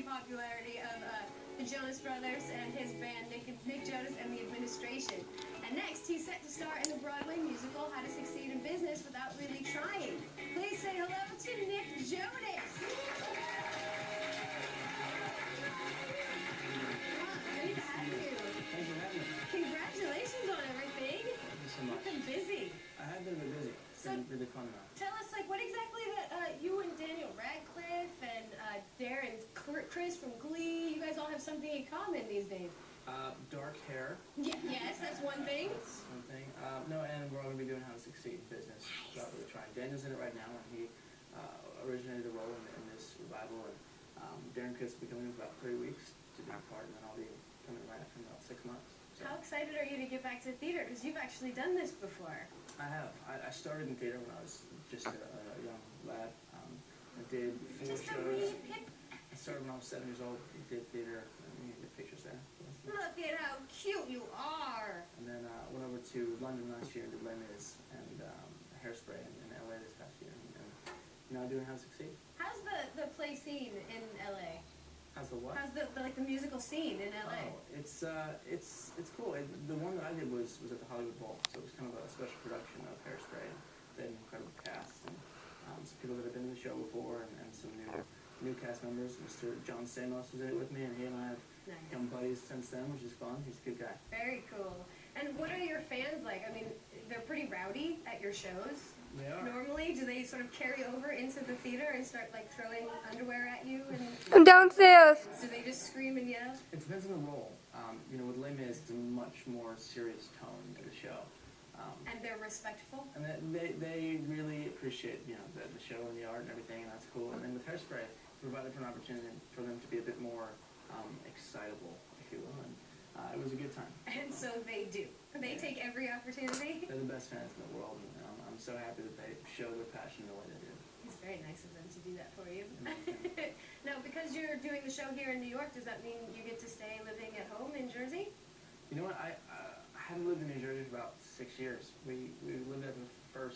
popularity of the Jonas Brothers and his band, Nick Jonas and the Administration. And next, he's set to star in the Broadway musical How to Succeed in Business Without Really Trying. Please say hello to Nick Jonas. Great to have you. Thanks for having me. Congratulations on everything. Thank you so much. You've been busy. I have been busy. It's been really fun now. Tell us, what exactly that you and Daniel Radcliffe and Darren Chris from Glee, you guys all have something in common these days. Dark hair. Yeah, yes, that's one thing. That's one thing. No, and we're all going to be doing How to Succeed in Business. Nice. Without really trying. Daniel's in it right now, and he originated the role in this revival. And Darren Chris will be coming in about 3 weeks to do a part, and then I'll be coming right after in about 6 months. So. How excited are you to get back to the theater? Because you've actually done this before. I have. I started in theater when I was just a young lad. I did 4 shows. I started when I was 7 years old. I did theater. You can get pictures there. Look at how cute you are. And then went over to London last year and did Les Mis and Hairspray in LA this past year. And now doing How to Succeed. How's the play scene in LA? How's the what? How's the musical scene in LA? Oh, it's cool. The one that I did was at the Hollywood Bowl, so it was kind of a special production of Hairspray. They had an incredible cast and some people that have been in the show before and some new cast members. Mr. John Stamos was in it with me, and he and I have become buddies since then, which is fun. He's a good guy. Very cool. And what are your fans like? I mean, they're pretty rowdy at your shows. They are. Normally, do they sort of carry over into the theater and start throwing underwear at you? I'm downstairs. Do they just scream and yell? It depends on the role. With Les Mis, it's a much more serious tone to the show. And they're respectful? And they really appreciate, the show and the art and everything, and that's cool. And then with Hairspray, provided for an opportunity for them to be a bit more excitable, if you will. And it was a good time. And so they do. They take every opportunity. They're the best fans in the world, and I'm so happy that they show their passion the way they do. It's very nice of them to do that for you. Now, because you're doing the show here in New York, does that mean you get to stay living at home in Jersey? You know what? I haven't lived in New Jersey for about 6 years. We lived there for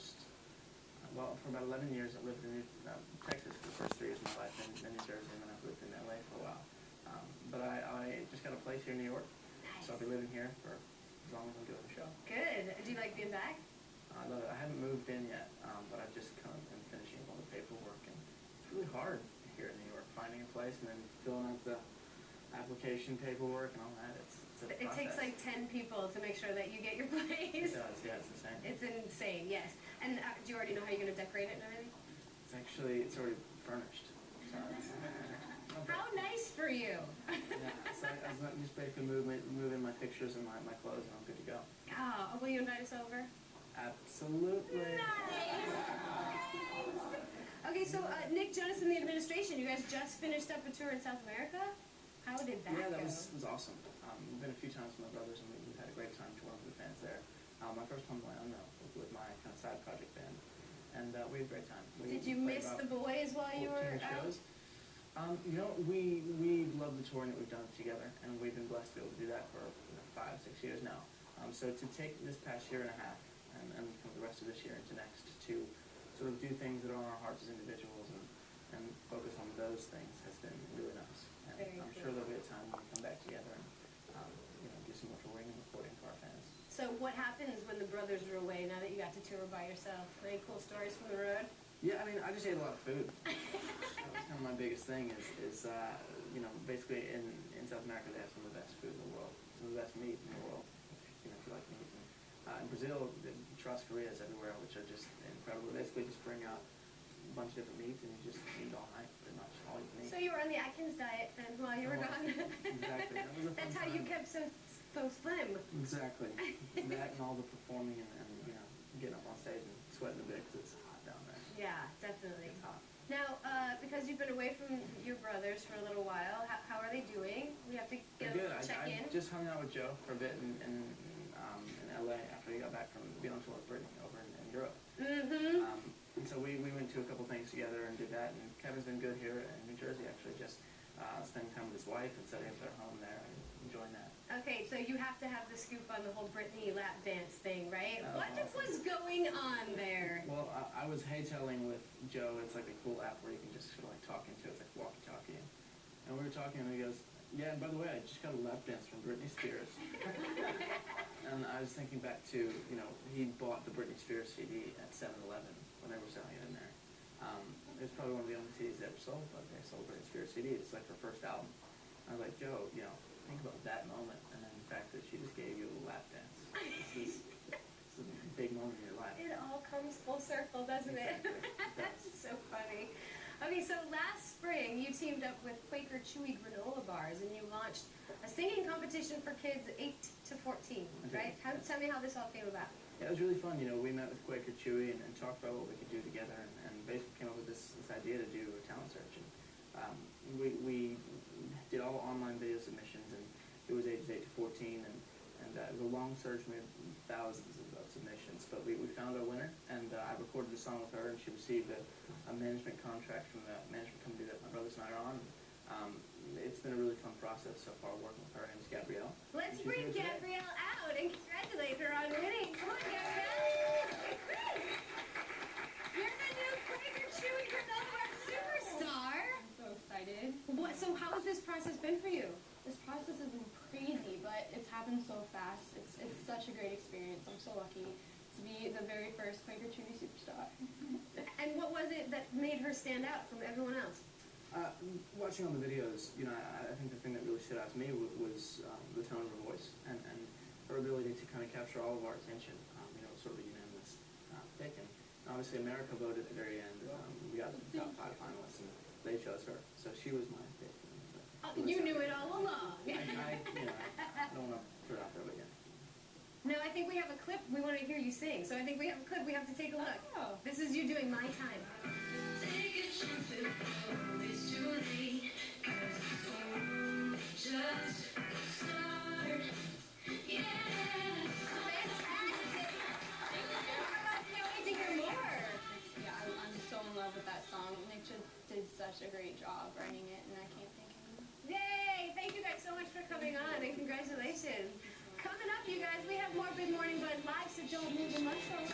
for about 11 years. I lived in Texas for the first 3 years of my life, and then New Jersey, and then I've lived in LA for a while. But I just got a place here in New York, Nice. So I'll be living here for as long as I'm doing the show. Good. Do you like being back? I love it. I haven't moved in yet, but I've just kind of been finishing all the paperwork, and it's really hard here in New York, finding a place and then filling out the application paperwork and all that. It takes like 10 people to make sure that you get your place. It does, yeah, it's insane. It's insane, yes. And do you already know how you're going to decorate it and everything? It's already furnished. So How nice for you. Yeah, so I was just basically move in my pictures and my clothes, and I'm good to go. Oh, will you invite us over? Absolutely. Nice. Okay, so Nick Jonas and the Administration, you guys just finished up a tour in South America? How did that go? Yeah, that was awesome. We've been a few times with my brothers, and we've had a great time touring with the fans there. My first time on my own, though, with my kind of side project band, and we had a great time. Did you miss the boys while you were out? Shows. We love the touring that we've done together, and we've been blessed to be able to do that for 5, 6 years now. So to take this past year and a half, and the rest of this year into next, to sort of do things that are on our hearts as individuals and focus on those things has been really nice. And I'm sure there'll be a time when we come back together and do some more touring and reporting for our fans. So what happens when the brothers are away now that you got to tour by yourself? Any cool stories from the road? Yeah, I just ate a lot of food. That was kind of my biggest thing is basically in South America they have some of the best food in the world, some of the best meat in the world, if you like meat. And in Brazil, the churrascarias everywhere, which are just incredible. They basically just bring out a bunch of different meats and you just eat all night, pretty much all you can eat. So you were on the Atkins diet then while you were gone? Exactly. That was a fun That's how you time. kept so slim. Exactly. That and all the performing and getting up on stage and sweating a bit because it's hot down there. Yeah, definitely. It's hot. Now, because you've been away from your brothers for a little while, how are they doing? We have to check in. I just hung out with Joe for a bit in LA after he got back from being on tour with Brittany over in Europe. Mm-hmm. And so we went to a couple things together and did that. And Kevin's been good here in New Jersey, actually, just spending time with his wife and setting up their home there and enjoying that. Okay, so you have to have the scoop on the whole Britney lap dance thing, right? What Awesome. was going on there? Well, I was haytailing with Joe. It's like a cool app where you can just sort of like talk into it. It's like walkie-talkie. And we were were talking, and he goes, yeah, and by the way, I just got a lap dance from Britney Spears. And I was thinking back to, you know, he bought the Britney Spears CD at 7-Eleven when they were selling it in there. It was probably one of the only CDs they ever sold, but they sold Britney Spears CD. It's like her first album. I was like, Joe, you know, think about that moment, and then the fact that she just gave you a lap dance. This is a big moment in your life. It all comes full circle, doesn't Exactly. it? That's so funny. Okay, so last spring you teamed up with Quaker Chewy granola bars and you launched a singing competition for kids 8 to 14, right? Tell me how this all came about. Yeah, it was really fun. You know, we met with Quaker Chewy and talked about what we could do together, and basically came up with this idea to do a talent search. And we did all online video submissions, and it was ages 8 to 14, and it was a long search. We had thousands of submissions, but we found our winner, and I recorded a song with her, and she received a management contract from the management company that my brothers and I are on. It's been a really fun process so far working with her. Her name is Gabrielle. Let's bring Gabrielle out and congratulate her on winning. Come on, Gabrielle! You're the new Quaker Chewy granola bar superstar! I'm so excited. So how has this process been for you? This process has been crazy, but it's happened so fast. It's such a great experience. I'm so lucky to be the very first Quaker Chewy superstar. And what was it that made her stand out from everyone else? Watching all the videos, you know, I think the thing that really stood out to me was the tone of her voice and her ability to kind of capture all of our attention. You know, sort of a unanimous pick. And obviously America voted at the very end. We got the top 5 finalists, and they chose her. So she was my pick. You knew it all along. You know, I don't want to put it out there, but yeah. No, I think we have a clip. We want to hear you sing. So I think we have a clip. We have to take a look. Oh. This is you doing My Time. Take a chance before it's too late, 'cause it's only just the start. Yeah. Fantastic. I can't wait to hear more. Yeah, I'm so in love with that song. Nick just did such a great job writing it, and I can't thank him. Yay! Thank you guys so much for coming on, and congratulations. Coming up, you guys, we have more Good Morning Buzz Live, so don't move the muscle.